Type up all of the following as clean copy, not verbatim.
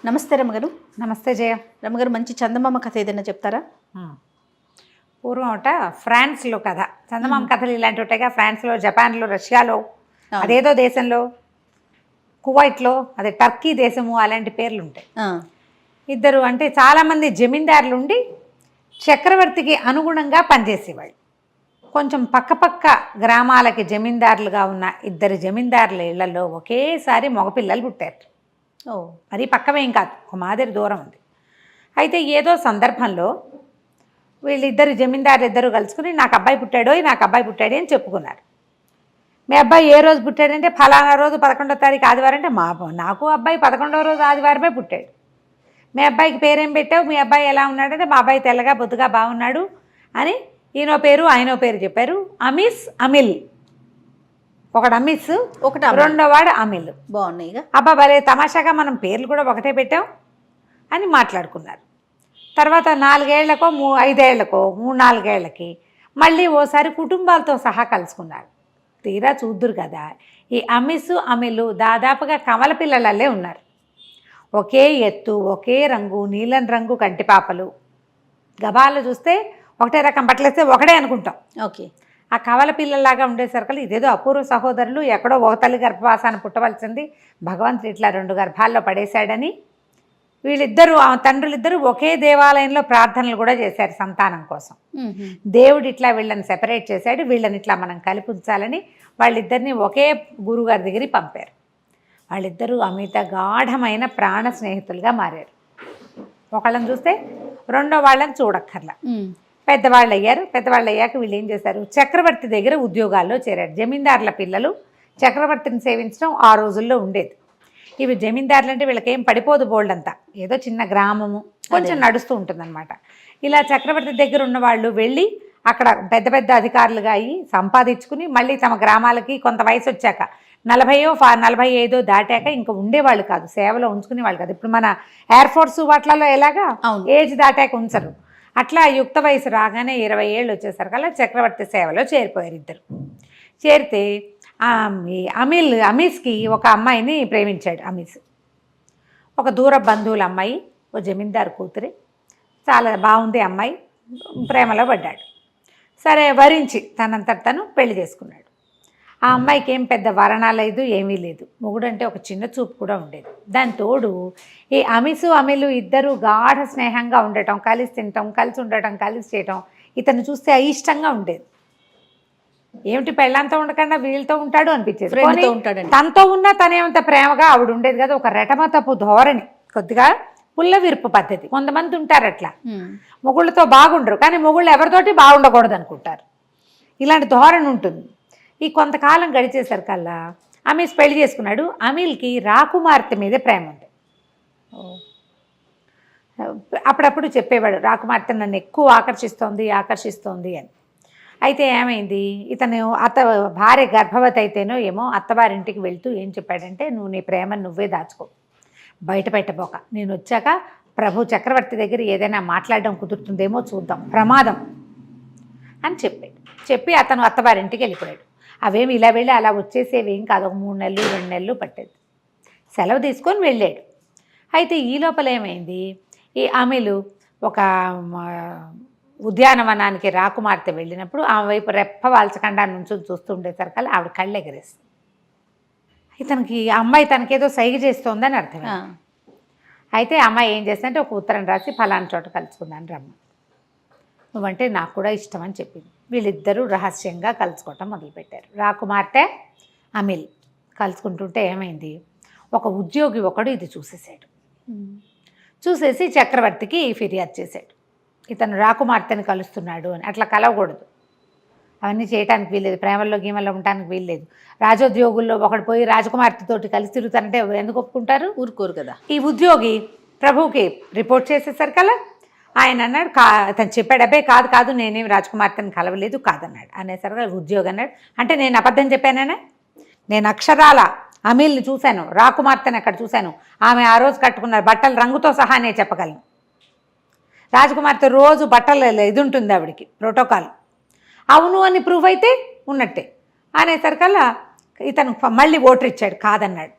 నమస్తే రమ్మగారు. నమస్తే జయ. రమ్మగారు, మంచి చందమామ కథ ఏదైనా చెప్తారా? పూర్వం ఒకట ఫ్రాన్స్లో కథ. చందమామ కథలు ఇలాంటి ఉంటాయిగా. ఫ్రాన్స్లో, జపాన్లో, రష్యాలో, అదేదో దేశంలో, కువైట్లో, అదే టర్కీ దేశము, అలాంటి పేర్లు ఉంటాయి. ఇద్దరు అంటే చాలామంది జమీందారులు ఉండి చక్రవర్తికి అనుగుణంగా పనిచేసేవాళ్ళు. కొంచెం పక్కపక్క గ్రామాలకి జమీందారులుగా ఉన్న ఇద్దరు జమీందారుల ఇళ్లలో ఒకేసారి మగపిల్లలు పుట్టారు. మరి పక్కమేం కాదు, ఒక మాదిరి దూరం ఉంది. అయితే ఏదో సందర్భంలో వీళ్ళిద్దరు జమీందారులు ఇద్దరు కలుసుకుని నాకు అబ్బాయి పుట్టాడు అని చెప్పుకున్నారు. మీ అబ్బాయి ఏ రోజు పుట్టాడంటే ఫలానా రోజు 11వ తారీఖు ఆదివారం. అంటే నాకు అబ్బాయి 11వ రోజు ఆదివారమే పుట్టాడు. మీ అబ్బాయికి పేరేం పెట్టావు, మీ అబ్బాయి ఎలా ఉన్నాడంటే మా అబ్బాయి తెల్లగా బొద్దుగా బాగున్నాడు అని ఈయనో పేరు ఆయనో పేరు చెప్పారు. అమీస్, అమిల్. ఒకడు అమీస్, ఒకటి రెండోవాడు అమిల్. బాగున్నాయిగా. అబ్బా భలే తమాషాగా మనం పేర్లు కూడా ఒకటే పెట్టాం అని మాట్లాడుకున్నారు. తర్వాత 4 ఏళ్లకో 5 ఏళ్లకో 3-4 ఏళ్లకి మళ్ళీ ఓసారి కుటుంబాలతో సహా కలుసుకున్నారు. తీరా చూద్దురు కదా, ఈ అమిస్ అమిలు దాదాపుగా కమల పిల్లలల్లే ఉన్నారు. ఒకే ఎత్తు, ఒకే రంగు, నీలం రంగు కంటిపాపలు. గబాలు చూస్తే ఒకటే రకం బట్టలేస్తే ఒకడే అనుకుంటాం. ఓకే. ఆ కవల పిల్లల్లాగా ఉండేసరికి ఇదేదో అపూర్వ సహోదరులు, ఎక్కడో ఒక తల్లి గర్భవాసాన్ని పుట్టవలసింది, భగవంతుడు ఇట్లా 2 గర్భాల్లో పడేశాడని వీళ్ళిద్దరూ, ఆ తండ్రులిద్దరూ ఒకే దేవాలయంలో ప్రార్థనలు కూడా చేశారు సంతానం కోసం. దేవుడు ఇట్లా వీళ్ళని సెపరేట్ చేశాడు, వీళ్ళని ఇట్లా మనం కలిపి ఉంచాలని వాళ్ళిద్దరిని ఒకే గురుగారి దగ్గరికి పంపారు. వాళ్ళిద్దరూ అమిత గాఢమైన ప్రాణ స్నేహితులుగా మారారు. ఒకళ్ళని చూస్తే రెండో వాళ్ళని చూడక్కర్లా. పెద్దవాళ్ళు అయ్యారు. పెద్దవాళ్ళు అయ్యాక వీళ్ళు ఏం చేశారు, చక్రవర్తి దగ్గర ఉద్యోగాల్లో చేరారు. జమీందారుల పిల్లలు చక్రవర్తిని సేవించడం ఆ రోజుల్లో ఉండేది. ఇవి జమీందారులు అంటే వీళ్ళకేం పడిపోదు బోల్డ్ అంతా, ఏదో చిన్న గ్రామము, కొంచెం నడుస్తూ ఉంటుందన్నమాట. ఇలా చక్రవర్తి దగ్గర ఉన్న వాళ్ళు వెళ్ళి అక్కడ పెద్ద పెద్ద అధికారులుగా అయ్యి సంపాదించుకుని మళ్ళీ తమ గ్రామాలకి కొంత వయసు వచ్చాక 40-45 దాటాక ఇంకా ఉండేవాళ్ళు కాదు, సేవలో ఉంచుకునేవాళ్ళు కాదు. ఇప్పుడు మన ఎయిర్ ఫోర్స్ వాటిలలో ఎలాగా ఏజ్ దాటాక ఉంచరు, అట్లా యుక్త వయసు రాగానే 20 ఏళ్ళు వచ్చేసరికల్లా చక్రవర్తి సేవలో చేరిపోయారు ఇద్దరు. చేరితే అమీస్కి ఒక అమ్మాయిని ప్రేమించాడు. అమీస్ ఒక దూర బంధువుల అమ్మాయి, ఓ జమీందారు కూతురి, చాలా బాగుంది అమ్మాయి, ప్రేమలో పడ్డాడు. సరే వరించి తనంతట తను పెళ్లి చేసుకున్నాడు. ఆ అమ్మాయికి ఏం పెద్ద వరణాలు లేదు, ఏమీ లేదు. మొగుడంటే ఒక చిన్న చూపు కూడా ఉండేది. దాని తోడు ఈ అమిసు అమిలు ఇద్దరు గాఢ స్నేహంగా ఉండటం, కలిసి తినటం, కలిసి ఉండటం, కలిసి చేయటం ఇతను చూస్తే అయిష్టంగా ఉండేది. ఏమిటి పెళ్ళంతో ఉండకుండా వీళ్ళతో ఉంటాడు అనిపించేది. తనతో ఉన్నా తనేమంత ప్రేమగా ఆవిడ ఉండేది కదా. ఒక రెటమతపు ధోరణి, కొద్దిగా పుల్ల విరుపు పద్ధతి. కొంతమంది ఉంటారు అట్లా, మొగుళ్ళతో బాగుండరు కానీ మొగుళ్ళు ఎవరితోటి బాగుండకూడదు అనుకుంటారు. ఇలాంటి ధోరణి ఉంటుంది. ఈ కొంతకాలం గడిచేసరికల్లా అమీస్ పెళ్లి చేసుకున్నాడు. అమీల్కి రాకుమార్తె మీదే ప్రేమ ఉంది. అప్పుడప్పుడు చెప్పేవాడు, రాకుమార్తె నన్ను ఎక్కువ ఆకర్షిస్తోంది అని. అయితే ఏమైంది, ఇతను భార్య గర్భవతి అయితేనో ఏమో అత్తవారింటికి వెళ్తూ ఏం చెప్పాడంటే, నువ్వు నీ ప్రేమను నువ్వే దాచుకో, బయట పెట్టబోక, నేను వచ్చాక ప్రభు చక్రవర్తి దగ్గర ఏదైనా మాట్లాడడం కుదురుతుందేమో చూద్దాం, ప్రమాదం అని చెప్పి అతను అత్తవారింటికి వెళ్ళిపోయాడు. అవేమి ఇలా వెళ్ళి అలా వచ్చేసేవేం కాదు, ఒక 3 నెలలు 2 నెలలు పట్టేది. సెలవు తీసుకొని వెళ్ళాడు. అయితే ఈ లోపల ఏమైంది, ఈ అమీలు ఒక ఉద్యానవనానికి రాకుమార్తె వెళ్ళినప్పుడు ఆమె వైపు రెప్ప వాల్చకుండా నుంచి చూస్తూ ఉండేసరికల్లా ఆవిడ కళ్ళు ఎగరేస్తుంది. ఇతనికి అమ్మాయి తనకేదో సైగ చేస్తోందని అర్థం. అయితే అమ్మాయి ఏం చేస్తుందంటే ఒక ఉత్తరం రాసి ఫలానా చోట కలుసుకుందాను రమ్మ, నువ్వంటే నాకు కూడా ఇష్టం అని చెప్పింది. వీళ్ళిద్దరూ రహస్యంగా కలుసుకోవటం మొదలుపెట్టారు. రాకుమార్తె అమిల్ కలుసుకుంటుంటే ఏమైంది, ఒక ఉద్యోగి ఒకడు ఇది చూసేసి చక్రవర్తికి ఫిర్యాదు చేశాడు, ఇతను రాకుమార్తెని కలుస్తున్నాడు అని. అట్లా కలవకూడదు, అవన్నీ చేయడానికి వీల్లేదు, ప్రేమల్లో గీమల్లో ఉండటానికి వీల్లేదు. రాజోద్యోగుల్లో ఒకడు పోయి రాజకుమార్తెతోటి కలిసి తిరుగుతానంటే ఎందుకు ఒప్పుకుంటారు, ఊరుకోరు కదా. ఈ ఉద్యోగి ప్రభువుకి రిపోర్ట్ చేసేసరికల్లా ఆయన అన్నాడు, అతను చెప్పాడు, అబ్బాయి కాదు నేనేం రాజకుమార్తెని కలవలేదు కాదన్నాడు. అనేసరికి ఉద్యోగి అన్నాడు, అంటే నేను అబద్ధం చెప్పానా, నేను అక్షరాల అమీల్ని చూశాను, రాకుమార్తెని అక్కడ చూశాను, ఆమె ఆ రోజు కట్టుకున్న బట్టల రంగుతో సహా నేను చెప్పగలను. రాజకుమార్తె రోజు బట్టలు ఇది ఉంటుంది ఆవిడికి ప్రోటోకాల్, అవును అని ప్రూఫ్ అయితే ఉన్నట్టే. అనేసరికల్లా ఇతను మళ్ళీ ఓటర్ ఇచ్చాడు, కాదన్నాడు.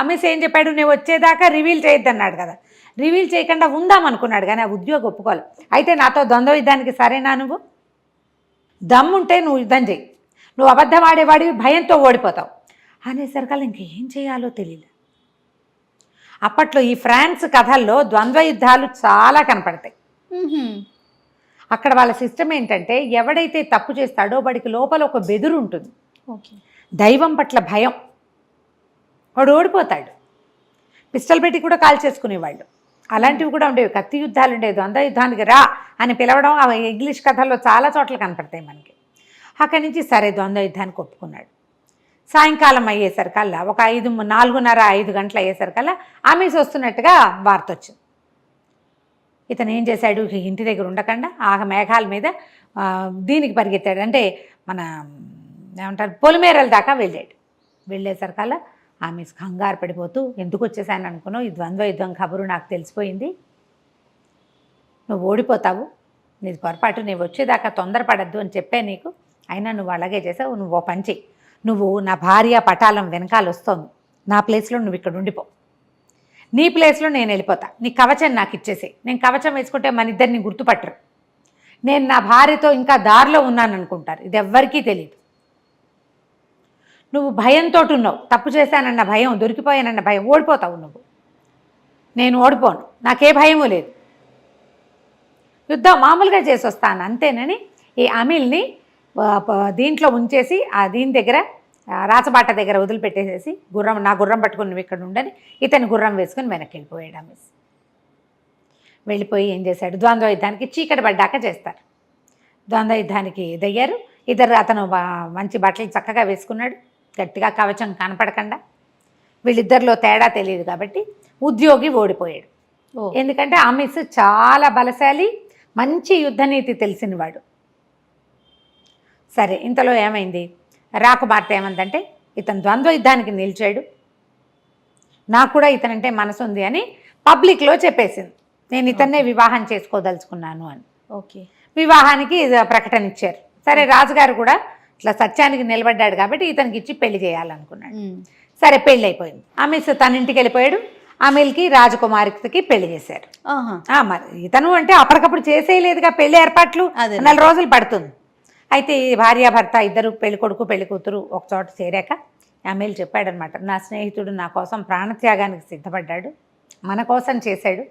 అమీస్ ఏం చెప్పాడు, నేను వచ్చేదాకా రివీల్ చేయొద్దన్నాడు కదా. రివీల్ చేయకుండా ఉందాం అనుకున్నాడు, కానీ ఆ ఉద్యోగి ఒప్పుకోవాలి. అయితే నాతో ద్వంద్వ యుద్ధానికి సరేనా, నువ్వు దమ్ముంటే నువ్వు యుద్ధం చేయి, నువ్వు అబద్ధం ఆడేవాడివి, భయంతో ఓడిపోతావు అనేసరికల్లా ఇంకేం చేయాలో తెలియదు. అప్పట్లో ఈ ఫ్రాన్స్ కథల్లో ద్వంద్వ యుద్ధాలు చాలా కనపడతాయి. అక్కడ వాళ్ళ సిస్టమ్ ఏంటంటే, ఎవడైతే తప్పు చేస్తాడో వాడికి లోపల ఒక బెదురు ఉంటుంది, దైవం పట్ల భయం, వాడు ఓడిపోతాడు. పిస్టల్ పెట్టి కూడా కాల్ చేసుకునేవాళ్ళు, అలాంటివి కూడా ఉండేవి. కత్తి యుద్ధాలు ఉండేవి. ద్వంద్వ యుద్ధానికి రా అని పిలవడం అవి ఇంగ్లీష్ కథల్లో చాలా చోట్ల కనపడతాయి మనకి. అక్కడి నుంచి సరే ద్వంద్వ యుద్ధానికి ఒప్పుకున్నాడు. సాయంకాలం అయ్యేసరికల్లా ఒక 4:30-5 గంటలు అయ్యేసరికల్లా ఆమెస్ వస్తున్నట్టుగా వార్త వచ్చింది. ఇతను ఏం చేశాడు, ఇంటి దగ్గర ఉండకుండా ఆ మేఘాల మీద దీనికి పరిగెత్తాడు, అంటే మన ఏమంటారు పొలిమేరల దాకా వెళ్ళాడు. వెళ్ళేసరికల్లా ఆమె కంగారు పడిపోతూ, ఎందుకు వచ్చేసాను అనుకున్నావు, ఈ ద్వంద్వ యుద్ధం కబురు నాకు తెలిసిపోయింది, నువ్వు ఓడిపోతావు, నీది పొరపాటు, నేను వచ్చేదాకా తొందరపడద్దు అని చెప్పే నీకు, అయినా నువ్వు అలాగే చేసావు. నువ్వు ఓ పని చెయ్యి, నువ్వు నా భార్య పటాలం వెనకాల వస్తోంది, నా ప్లేస్లో నువ్వు ఇక్కడ ఉండిపో, నీ ప్లేస్లో నేను వెళ్ళిపోతా, నీ కవచం నాకు ఇచ్చేసి, నేను కవచం వేసుకుంటే మన ఇద్దరిని గుర్తుపట్టరు, నేను నా భార్యతో ఇంకా దారిలో ఉన్నాను అనుకుంటారు, ఇది ఎవ్వరికీ తెలియదు. నువ్వు భయంతో ఉన్నావు, తప్పు చేశానన్న భయం, దొరికిపోయానన్న భయం, ఓడిపోతావు నువ్వు, నేను ఓడిపోను, నాకే భయమూ లేదు, యుద్ధం మామూలుగా చేసి వస్తాను అంతేనని ఈ అమిల్ని దీంట్లో ఉంచేసి ఆ దీని దగ్గర రాచబాట దగ్గర వదిలిపెట్టేసేసి, నా గుర్రం పట్టుకుని నువ్వు ఇక్కడ ఉండని ఇతని గుర్రం వేసుకుని వెనక్కి వెళ్ళిపోయాడు. అమిస్ వెళ్ళిపోయి ఏం చేశాడు, ద్వంద్వ యుద్ధానికి చీకటి పడ్డాక చేస్తారు. ద్వంద్వ యుద్ధానికి దిగారు ఇద్దరు. అతను మంచి బట్టలు చక్కగా వేసుకున్నాడు, గట్టిగా కవచం కనపడకుండా. వీళ్ళిద్దరిలో తేడా తెలియదు కాబట్టి ఉద్యోగి ఓడిపోయాడు. ఎందుకంటే అమిస్ చాలా బలశాలి, మంచి యుద్ధనీతి తెలిసినవాడు. సరే, ఇంతలో ఏమైంది, రాకుమార్తె ఏమందంటే, ఇతను ద్వంద్వ యుద్ధానికి నిలిచాడు, నాకు కూడా ఇతనంటే మనసు ఉంది అని పబ్లిక్లో చెప్పేసింది, నేను ఇతన్నే వివాహం చేసుకోదలుచుకున్నాను అని. ఓకే, వివాహానికి ప్రకటన ఇచ్చారు. సరే, రాజుగారు కూడా ఇట్లా సత్యానికి నిలబడ్డాడు కాబట్టి ఇతనికి ఇచ్చి పెళ్లి చేయాలనుకున్నాడు. సరే, పెళ్ళి అయిపోయింది. అమిస్ తన ఇంటికి వెళ్ళిపోయాడు. అమిల్కి రాజకుమారికి పెళ్లి చేశారు. మరి ఇతను అంటే అప్పటికప్పుడు చేసేయలేదుగా పెళ్లి ఏర్పాట్లు, 4 రోజులు పడుతుంది. అయితే భార్యాభర్త ఇద్దరు, పెళ్లి కొడుకు పెళ్లి కూతురు ఒక చోట చేరాక అమిల్ చెప్పాడనమాట, నా స్నేహితుడు నా కోసం ప్రాణత్యాగానికి సిద్ధపడ్డాడు, మన కోసం చేశాడు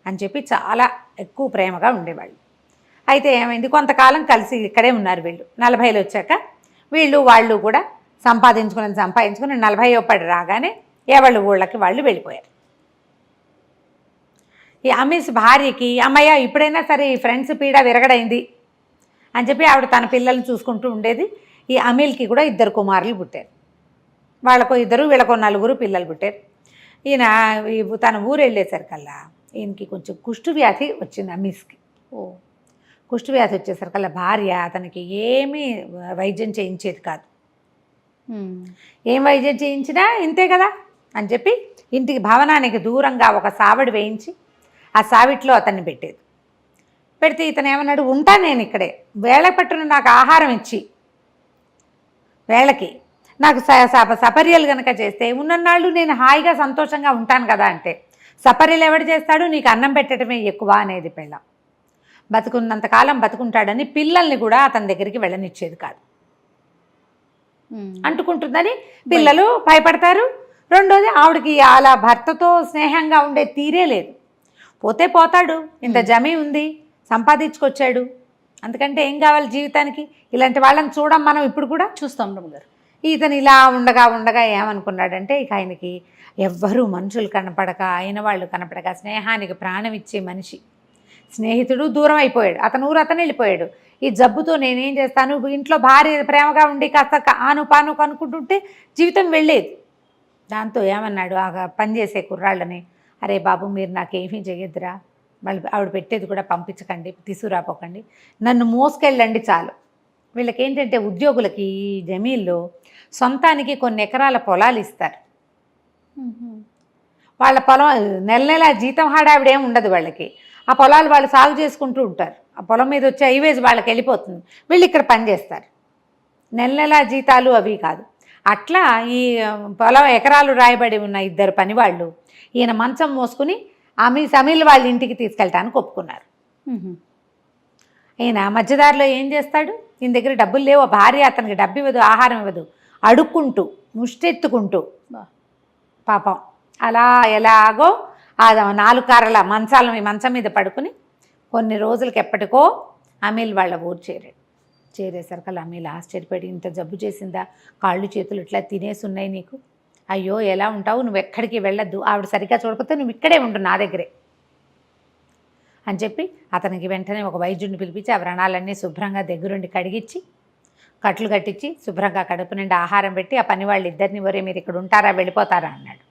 అని చెప్పి చాలా ఎక్కువ ప్రేమగా ఉండేవాళ్ళు. అయితే ఏమైంది, కొంతకాలం కలిసి ఇక్కడే ఉన్నారు వీళ్ళు. 40 వచ్చాక వాళ్ళు కూడా సంపాదించుకుని 40 రాగానే ఎవళ్ళు ఊళ్ళకి వాళ్ళు వెళ్ళిపోయారు. ఈ అమిస్ భార్యకి, అమ్మయ్య ఇప్పుడైనా సరే ఈ ఫ్రెండ్స్ పీడ విరగడైంది అని చెప్పి ఆవిడ తన పిల్లల్ని చూసుకుంటూ ఉండేది. ఈ అమిల్కి కూడా 2 కుమారులు పుట్టారు. వాళ్ళకు 2, వీళ్ళకు 4 పిల్లలు పుట్టారు. ఈయన తన ఊరు వెళ్ళేసరికల్లా ఈయనకి కొంచెం కుష్ఠవ్యాధి వచ్చింది అమీస్కి. కుష్ఠవ్యాధి వచ్చేసరికల్లా భార్య అతనికి ఏమీ వైద్యం చేయించేది కాదు. ఏం వైద్యం చేయించినా ఇంతే కదా అని చెప్పి ఇంటికి భవనానికి దూరంగా ఒక సావిడి వేయించి ఆ సావిట్లో అతన్ని పెట్టేది. పెడితే ఇతను ఏమన్నాడు, ఉంటా నేను ఇక్కడే, వేళ పట్టున నాకు ఆహారం ఇచ్చి వేళకి నాకు సపర్యలు కనుక చేస్తే ఉన్నన్నాళ్ళు నేను హాయిగా సంతోషంగా ఉంటాను కదా అంటే, సపర్యలు ఎవడు చేస్తాడు, నీకు అన్నం పెట్టడమే ఎక్కువ అనేది పిల్ల. బతుకున్నంతకాలం బతుకుంటాడని పిల్లల్ని కూడా అతని దగ్గరికి వెళ్ళనిచ్చేది కాదు. అంటుకుంటుందని పిల్లలు భయపడతారు. రెండోది, ఆవిడకి అలా భర్తతో స్నేహంగా ఉండే తీరే లేదు. పోతే పోతాడు, ఇంత జమీ ఉంది, సంపాదించుకొచ్చాడు, అందుకంటే ఏం కావాలి జీవితానికి, ఇలాంటి వాళ్ళని చూడం మనం ఇప్పుడు కూడా చూస్తాం గారు. ఇతను ఇలా ఉండగా ఏమనుకున్నాడంటే, ఇక ఆయనకి ఎవ్వరూ మనుషులు కనపడక, అయిన వాళ్ళు కనపడక, స్నేహానికి ప్రాణం ఇచ్చే మనిషి స్నేహితుడు దూరం అయిపోయాడు. అతను ఊరు అతను వెళ్ళిపోయాడు. ఈ జబ్బుతో నేనేం చేస్తాను, ఇంట్లో భార్య ప్రేమగా ఉండి కాస్త ఆను పాను కనుక్కుంటుంటే జీవితం వెళ్ళేది. దాంతో ఏమన్నాడు ఆ పనిచేసే కుర్రాళ్ళని, అరే బాబు మీరు నాకేమీ చేయొద్దురా, మళ్ళీ ఆవిడ పెట్టేది కూడా పంపించకండి, తీసుకురాపోకండి, నన్ను మోసుకెళ్ళండి చాలు. వీళ్ళకి ఏంటంటే ఉద్యోగులకి జమీల్లో సొంతానికి కొన్ని ఎకరాల పొలాలు ఇస్తారు. వాళ్ళ పొలం నెల జీతం హడావిడేం ఉండదు వాళ్ళకి. ఆ పొలాలు వాళ్ళు సాగు చేసుకుంటూ ఉంటారు. ఆ పొలం మీద వచ్చే హైవేజ్ వాళ్ళకి వెళ్ళిపోతుంది, వీళ్ళు ఇక్కడ పనిచేస్తారు. నెల జీతాలు అవి కాదు. అట్లా ఈ పొలం ఎకరాలు రాయబడి ఉన్న 2 పనివాళ్ళు ఈయన మంచం మోసుకుని సమీల్ వాళ్ళ ఇంటికి తీసుకెళ్ళటానికి ఒప్పుకున్నారు. ఈయన మధ్యదారిలో ఏం చేస్తాడు, ఈయన దగ్గర డబ్బులు లేవు, భార్య అతనికి డబ్బు ఇవ్వదు, ఆహారం ఇవ్వదు, అడుక్కుంటూ ముష్టెత్తుకుంటూ పాపం అలా ఎలాగో ఆ 4 కార్ల మంచం మీద పడుకుని కొన్ని రోజులకి ఎప్పటికో అమీల్ వాళ్ళ ఊరు చేరేసరికి అమీల్ ఆశ్చర్యపడి, ఇంత జబ్బు చేసిందా, కాళ్ళు చేతులు ఇట్లా తినేసి ఉన్నాయి నీకు, అయ్యో ఎలా ఉంటావు, నువ్వు ఎక్కడికి వెళ్ళొద్దు, ఆవిడ సరిగ్గా చూడకపోతే నువ్వు ఇక్కడే ఉండు నా దగ్గరే అని చెప్పి అతనికి వెంటనే ఒక వైద్యుడిని పిలిపించి ఆ వ్రణాలన్నీ శుభ్రంగా దగ్గరుండి కడిగించి కట్లు కట్టించి శుభ్రంగా కడుపు నిండా ఆహారం పెట్టి ఆ పని వాళ్ళు ఇద్దరిని ఒరే మీరు ఇక్కడ ఉంటారా వెళ్ళిపోతారా అన్నాడు.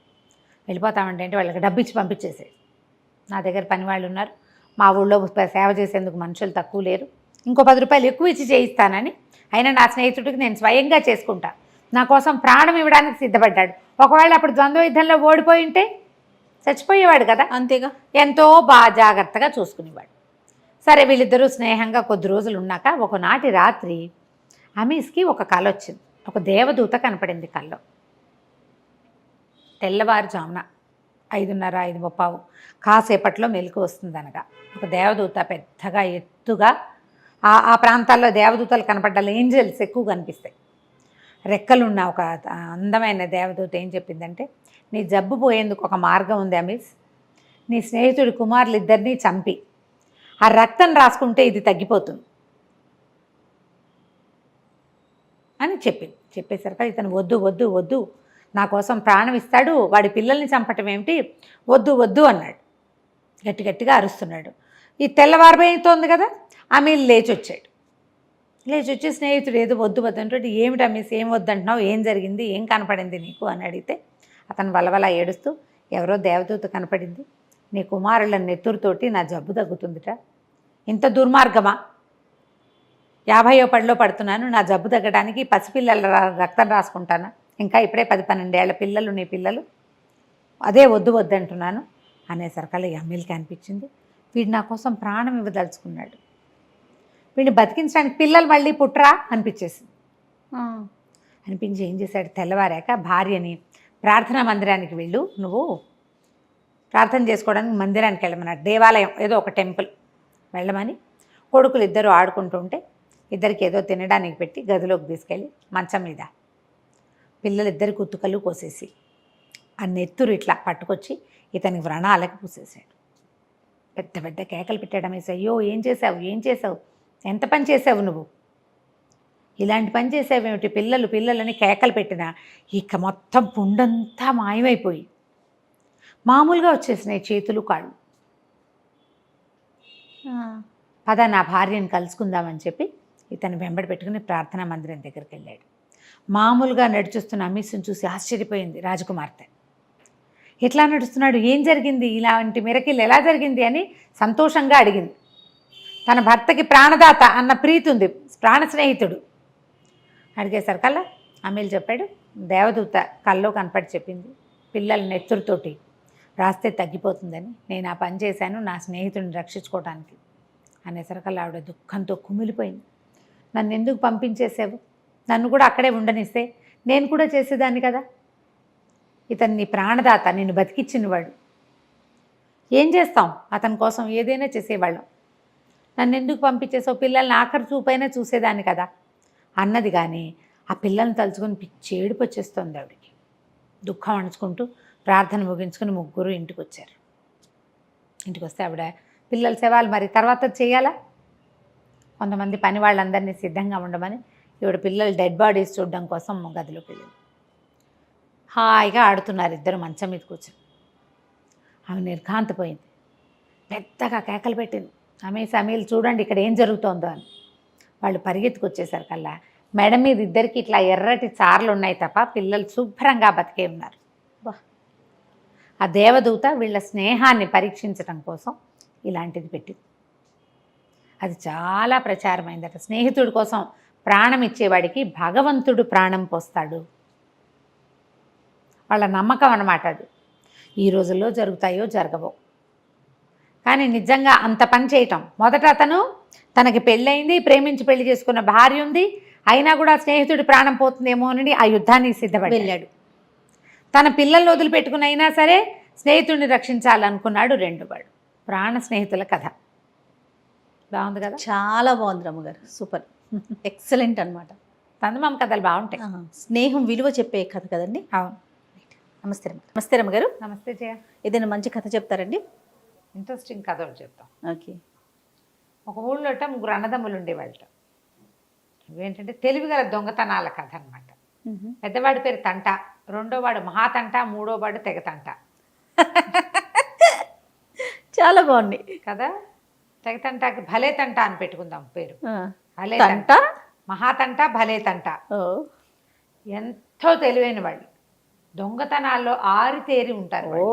వెళ్ళిపోతామంటే వాళ్ళకి డబ్బు ఇచ్చి పంపించేసేది, నా దగ్గర పని వాళ్ళు ఉన్నారు, మా ఊళ్ళో సేవ చేసేందుకు మనుషులు తక్కువ లేరు, ఇంకో 10 రూపాయలు ఎక్కువ ఇచ్చి చేయిస్తానని, అయినా నా స్నేహితుడికి నేను స్వయంగా చేసుకుంటా, నా కోసం ప్రాణం ఇవ్వడానికి సిద్ధపడ్డాడు, ఒకవేళ అప్పుడు ద్వంద్వ యుద్ధంలో ఓడిపోయి ఉంటే చచ్చిపోయేవాడు కదా, అంతేగా, ఎంతో బాగా జాగ్రత్తగా చూసుకునేవాడు. సరే వీళ్ళిద్దరూ స్నేహంగా కొద్ది రోజులు ఉన్నాక ఒకనాటి రాత్రి అమీస్కి ఒక కల వచ్చింది. ఒక దేవదూత కనపడింది కల్లో. తెల్లవారుజామున 5:30, 5:30 కాసేపట్లో మెలకు వస్తుందనగా ఒక దేవదూత పెద్దగా ఎత్తుగా, ఆ ప్రాంతాల్లో దేవదూతలు కనపడ్డాలి, ఏంజల్స్ ఎక్కువ కనిపిస్తాయి. రెక్కలున్న ఒక అందమైన దేవదూత ఏం చెప్పిందంటే, నీ జబ్బు పోయేందుకు ఒక మార్గం ఉంది అమీస్, నీ స్నేహితుడి కుమారులు ఇద్దరినీ చంపి ఆ రక్తం రాసుకుంటే ఇది తగ్గిపోతుంది అని చెప్పింది. చెప్పేసరికి ఇతను వద్దు వద్దు వద్దు, నా కోసం ప్రాణం ఇస్తాడు, వాడి పిల్లల్ని చంపటం ఏమిటి, వద్దు వద్దు అన్నాడు. గట్టిగా అరుస్తున్నాడు. ఈ తెల్లవారిపోతుంది కదా, అమీల్ లేచి వచ్చి స్నేహితుడు ఏదో వద్దు వద్దు అంటే, ఏమిటి అమీస్ ఏం వద్దంటున్నావు, ఏం జరిగింది, ఏం కనపడింది నీకు అని అడిగితే అతను వలవల ఏడుస్తూ, ఎవరో దేవదూత కనపడింది, నీ కుమారుల నెత్తురుతోటి నా జబ్బు తగ్గుతుందిట, ఇంత దుర్మార్గమా, 50వ పడిలో పడుతున్నాను, నా జబ్బు తగ్గడానికి పసిపిల్లల రక్తం రాసుకుంటాను, ఇంకా ఇప్పుడే 10-12 ఏళ్ల పిల్లలు నీ పిల్లలు, అదే వద్దు వద్దంటున్నాను అనేసరికి అమీల్కి అనిపించింది, వీడు నా కోసం ప్రాణం ఇవ్వదలుచుకున్నాడు, వీడిని బతికించడానికి పిల్లలు మళ్ళీ పుట్టరా అనిపించేసింది. అనిపించి ఏం చేశాడు, తెల్లవారాక భార్యని ప్రార్థనా మందిరానికి వెళ్ళు, నువ్వు ప్రార్థన చేసుకోవడానికి మందిరానికి వెళ్ళమన్నాడు, దేవాలయం ఏదో ఒక టెంపుల్ వెళ్ళమని. కొడుకులు ఇద్దరు ఆడుకుంటుంటే ఇద్దరికి ఏదో తినడానికి పెట్టి గదిలోకి తీసుకెళ్ళి మంచం మీద పిల్లలు ఇద్దరి కుత్తుకలు కోసేసి ఆ నెత్తురు ఇట్లా పట్టుకొచ్చి ఇతని వ్రణాలకు పూసేసాడు. పెద్ద కేకలు పెట్టడం వేసి, అయ్యో ఏం చేసావు, ఎంత పని చేసావు నువ్వు, ఇలాంటి పని చేసావేమిటి, పిల్లలని కేకలు పెట్టినా ఇక మొత్తం పుండంతా మాయమైపోయి మామూలుగా వచ్చేసినాయి చేతులు కాళ్ళు. పద నా భార్యను కలుసుకుందామని చెప్పి ఇతను వెంబడి పెట్టుకుని ప్రార్థనా మందిరం దగ్గరికి వెళ్ళాడు. మామూలుగా నడుచుస్తున్న అమీస్ని చూసి ఆశ్చర్యపోయింది రాజకుమార్తె. ఎట్లా నడుస్తున్నాడు, ఏం జరిగింది, ఇలాంటి మిరకిల్ ఎలా జరిగింది అని సంతోషంగా అడిగింది. తన భర్తకి ప్రాణదాత అన్న ప్రీతి ఉంది, ప్రాణ స్నేహితుడు. అడిగేసరికల్లా అమీల్ చెప్పాడు, దేవదూత కల్లో కనపడి చెప్పింది, పిల్లల నెత్తురుతోటి రాస్తే తగ్గిపోతుందని, నేను ఆ పని చేశాను నా స్నేహితుడిని రక్షించుకోవడానికి అనేసరికల్లా ఆవిడ దుఃఖంతో కుమిలిపోయింది. నన్ను ఎందుకు పంపించేసావు, నన్ను కూడా అక్కడే ఉండనిస్తే నేను కూడా చేసేదాన్ని కదా, ఇతను నీ ప్రాణదాత, నిన్ను బతికిచ్చినవాడు, ఏం చేస్తాం, అతని కోసం ఏదైనా చేసేవాళ్ళం, నన్ను ఎందుకు పంపించేసావు, పిల్లల్ని ఆఖరి చూపైనా చూసేదాన్ని కదా అన్నది. కానీ ఆ పిల్లల్ని తలుచుకొని పిచ్చి ఏడుపు వచ్చేస్తుంది ఆవిడికి. దుఃఖం అణుచుకుంటూ ప్రార్థన ముగించుకుని ముగ్గురు ఇంటికి వచ్చారు. ఇంటికి వస్తే ఆవిడ పిల్లల సేవలు మరి తర్వాత చేయాలా, కొంతమంది పని వాళ్ళందరినీ సిద్ధంగా ఉండమని ఈవిడ పిల్లలు డెడ్ బాడీస్ చూడడం కోసం గదిలోకి వెళ్ళింది. హాయిగా ఆడుతున్నారు ఇద్దరు మంచం మీద కూర్చొని. ఆమె నిర్ఘాంతపోయింది, పెద్దగా కేకలు పెట్టింది, అమీల్ చూడండి ఇక్కడ ఏం జరుగుతోందో అని. వాళ్ళు పరిగెత్తుకొచ్చేసరికల్లా మెడ మీద ఇద్దరికి ఇట్లా ఎర్రటి చార్లు ఉన్నాయి తప్ప పిల్లలు శుభ్రంగా బతికే ఉన్నారు. ఆ దేవదూత వీళ్ళ స్నేహాన్ని పరీక్షించడం కోసం ఇలాంటిది పెట్టింది. అది చాలా ప్రచారమైందట. స్నేహితుడి కోసం ప్రాణం ఇచ్చేవాడికి భగవంతుడు ప్రాణం పోస్తాడు, వాళ్ళ నమ్మకం అన్నమాట అది. ఈ రోజుల్లో జరుగుతాయో జరగవో, కానీ నిజంగా అంత పని చేయటం. మొదట అతను తనకి పెళ్ళయింది, ప్రేమించి పెళ్లి చేసుకున్న భార్య ఉంది, అయినా కూడా స్నేహితుడి ప్రాణం పోతుందేమో అని ఆ యుద్ధానికి సిద్ధపడి వెళ్ళాడు. తన పిల్లల్ని వదిలిపెట్టుకుని అయినా సరే స్నేహితుడిని రక్షించాలనుకున్నాడు రెండువాడు. ప్రాణ స్నేహితుల కథ బాగుంది కదా. చాలా బాగుంది రమ్మగారు, సూపర్, ఎక్సలెంట్ అనమాట. చందమామ కథలు బాగుంటాయి. స్నేహం విలువ చెప్పే కథ కదండి. అవును. నమస్తే నమస్తే రమ్మగారు. నమస్తే జయ. ఏదైనా మంచి కథ చెప్తారండి? ఇంట్రెస్టింగ్ కథ ఒకటి చెప్తాం. ఓకే. ఒక ఊళ్ళోట ముగ్గురు అన్నదమ్ములు ఉండేవాళ్ళట. ఏంటంటే తెలివిగల దొంగతనాల కథ అనమాట. పెద్దవాడి పేరు తంట, రెండోవాడు మహాతంట, మూడోవాడు తెగతంట. చాలా బాగుంది కదా. తెగతంటకి భలే తంట అని పెట్టుకుందాం పేరు. భలే తంట, మహాతంట, భలే తంట. ఎంతో తెలివైన వాళ్ళు, దొంగతనాల్లో ఆరితేరి ఉంటారు. ఓ,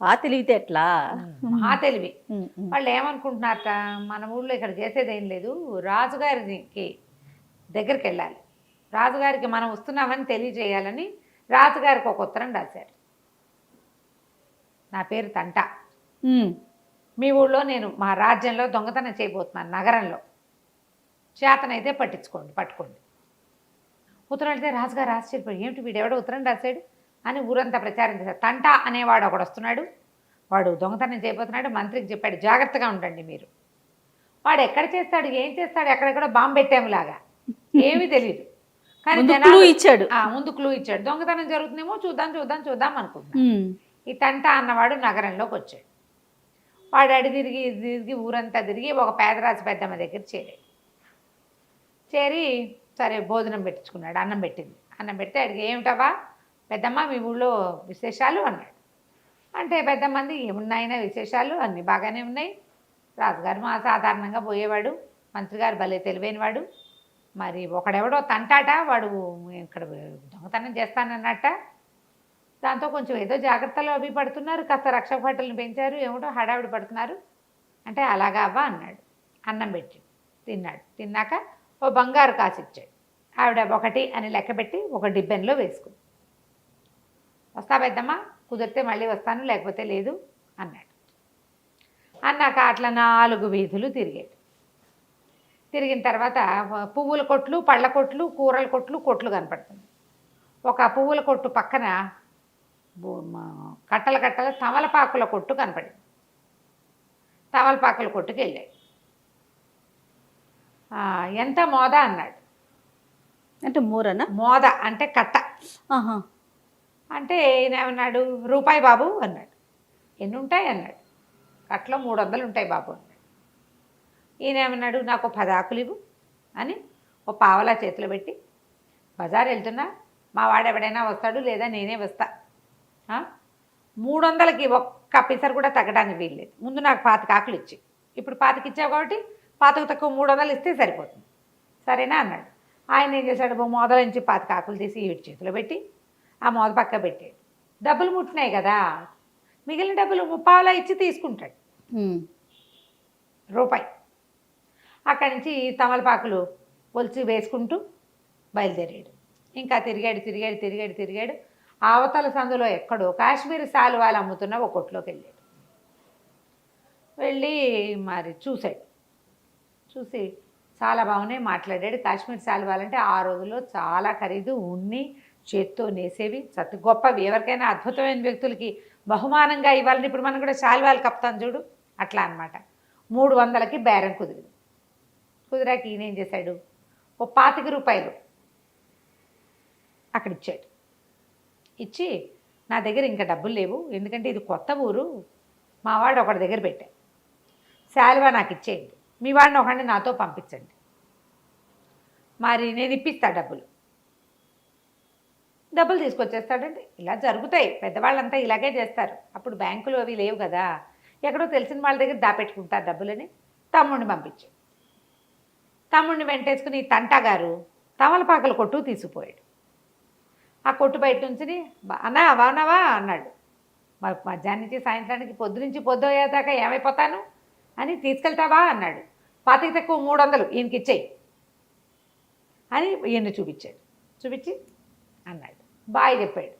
ఆ తెలివితే ఎట్లా? మహా తెలివి. వాళ్ళు ఏమనుకుంటున్నారట, మన ఊళ్ళో ఇక్కడ చేసేది ఏం లేదు, రాజుగారికి దగ్గరికి వెళ్ళాలి, రాజుగారికి మనం వస్తున్నామని తెలియజేయాలని రాజుగారికి ఒక ఉత్తరం రాశారు. నా పేరు తంట, మీ ఊళ్ళో నేను మా రాజ్యంలో దొంగతనం చేయబోతున్నాను, నగరంలో చేతనైతే పట్టుకోండి. ఉత్తరం వెళ్తే రాజుగారు ఆశ్చర్యపోయి, ఏమిటి వీడెవడో ఉత్తరం రాశాడు అని ఊరంతా ప్రచారం చేశారు. తంట అనేవాడు ఒకడు వస్తున్నాడు, వాడు దొంగతనం చేయబోతున్నాడు, మంత్రికి చెప్పాడు జాగ్రత్తగా ఉండండి మీరు. వాడు ఎక్కడ చేస్తాడు, ఏం చేస్తాడు, ఎక్కడెక్కడో బాంబు పెట్టాములాగా ఏమీ తెలియదు. కానీ ముందు క్లూ ఇచ్చాడు, దొంగతనం జరుగుతుందేమో చూద్దాం అనుకుంటున్నాడు. ఈ తంట అన్నవాడు నగరంలోకి వచ్చాడు. వాడు తిరిగి ఊరంతా తిరిగి ఒక పేదరాజు పెద్దమ్మ దగ్గర చేరి సరే భోజనం పెట్టించుకున్నాడు. అన్నం పెడితే అడిగి, ఏమిటవా పెద్దమ్మ మీ ఊళ్ళో విశేషాలు అన్నాడు. అంటే పెద్దమ్మంది, ఏమున్నాయినా విశేషాలు, అన్నీ బాగానే ఉన్నాయి. రాజుగారు మా సాధారణంగా పోయేవాడు, మంత్రి గారు భలే తెలివైనవాడు, మరి ఒకడెవడో తంటాట, వాడు ఇక్కడ దొంగతనం చేస్తానన్నట్ట, దాంతో కొంచెం ఏదో జాగ్రత్తలు అవి పడుతున్నారు, కాస్త రక్షక భటులను పెంచారు, ఏమిటో హడావిడి పడుతున్నారు. అంటే అలాగా అవ్వ అన్నాడు. అన్నం పెట్టి తిన్నాడు. తిన్నాక ఓ బంగారు కాసు ఇచ్చాడు. ఆవిడ 1 అని లెక్కపెట్టి ఒక డిబ్బెన్లో వేసుకుంది. వస్తా పెద్దమ్మ, కుదిరితే మళ్ళీ వస్తాను, లేకపోతే లేదు అన్నాడు. అన్నాక అట్లా 4 వీధులు తిరిగిన తర్వాత పువ్వుల కొట్లు, పళ్ళ కొట్లు, కూరల కొట్లు కనపడుతుంది. ఒక పువ్వుల కొట్టు పక్కన కట్టల తమలపాకుల కొట్టు కనపడింది. తమలపాకుల కొట్టుకు వెళ్ళాడు. ఎంత మోద అన్నాడు. అంటే మూరనా? మోద అంటే కట్ట. అంటే ఈయన ఏమన్నాడు, రూపాయి బాబు అన్నాడు. ఎన్ని ఉంటాయి అన్నాడు. కట్టలో 300 ఉంటాయి బాబు అన్నాడు. ఈయన ఏమన్నాడు, నాకు 10 ఆకులు ఇవ్వు అని ఓ పావలా చేతిలో పెట్టి, బజార్ వెళ్తున్నా, మా వాడు ఎవడైనా వస్తాడు లేదా నేనే వస్తా, 300కి ఒక్క పిసరు కూడా తగ్గడానికి వీల్లేదు, ముందు నాకు 25 ఆకులు ఇచ్చి, ఇప్పుడు 25 ఇచ్చావు కాబట్టి 25 తక్కువ 300 ఇస్తే సరిపోతుంది, సరేనా అన్నాడు. ఆయన ఏం చేశాడు, మోదల నుంచి 25 ఆకులు తీసి వీటి చేతిలో పెట్టి ఆ మోద పక్క పెట్టాడు. డబ్బులు ముట్టినాయి కదా, మిగిలిన డబ్బులు 30 ఇచ్చి తీసుకుంటాడు, రూపాయి. అక్కడి నుంచి తమలపాకులు ఒలిచి వేసుకుంటూ బయలుదేరాడు. ఇంకా తిరిగాడు. అవతల సందులో ఎక్కడో కాశ్మీర్ శాలువాలు అమ్ముతున్న ఒక కొట్లోకి వెళ్ళాడు. వెళ్ళి మరి చూసి చాలా బాగున్నాయి, మాట్లాడాడు. కాశ్మీర్ శాలువాలంటే ఆ రోజుల్లో చాలా ఖరీదు, ఉన్ని చేత్తో నేసేవి, సత్తు గొప్పవి, ఎవరికైనా అద్భుతమైన వ్యక్తులకి బహుమానంగా ఇవ్వాలని ఇప్పుడు మనం కూడా శాలువాలు కప్తాం చూడు, అట్లా అనమాట. 300కి బేరం కుదిరాక ఈయన ఏం చేశాడు, ఓ 25 రూపాయలు అక్కడ ఇచ్చాడు. ఇచ్చి, నా దగ్గర ఇంకా డబ్బులు లేవు, ఎందుకంటే ఇది కొత్త ఊరు, మా వాడు ఒకటి దగ్గర పెట్టా, శాలువా నాకు ఇచ్చేయండి, మీ వాడిని ఒకడిని నాతో పంపించండి, మరి నేను ఇప్పిస్తా డబ్బులు తీసుకొచ్చేస్తాడండి. ఇలా జరుగుతాయి, పెద్దవాళ్ళంతా ఇలాగే చేస్తారు. అప్పుడు బ్యాంకులు అవి లేవు కదా, ఎక్కడో తెలిసిన వాళ్ళ దగ్గర దాపెట్టుకుంటారు డబ్బులని. తమ్ముడిని పంపించాడు. తమ్ముడిని వెంటేసుకుని తంటా గారు తమలపాకల కొట్టు తీసుకుపోయాడు. ఆ కొట్టు బయట నుంచి, అన్నా బాగున్నావా అన్నాడు. మధ్యాహ్నం నుంచి సాయంత్రానికి, పొద్దు అయ్యేదాకా ఏమైపోతాను అని, తీసుకెళ్తావా అన్నాడు. 25 తక్కువ 300 ఈయనకి ఇచ్చేయి అని ఈయన్ని చూపించి అన్నాడు. బాయ్ చెప్పాడు.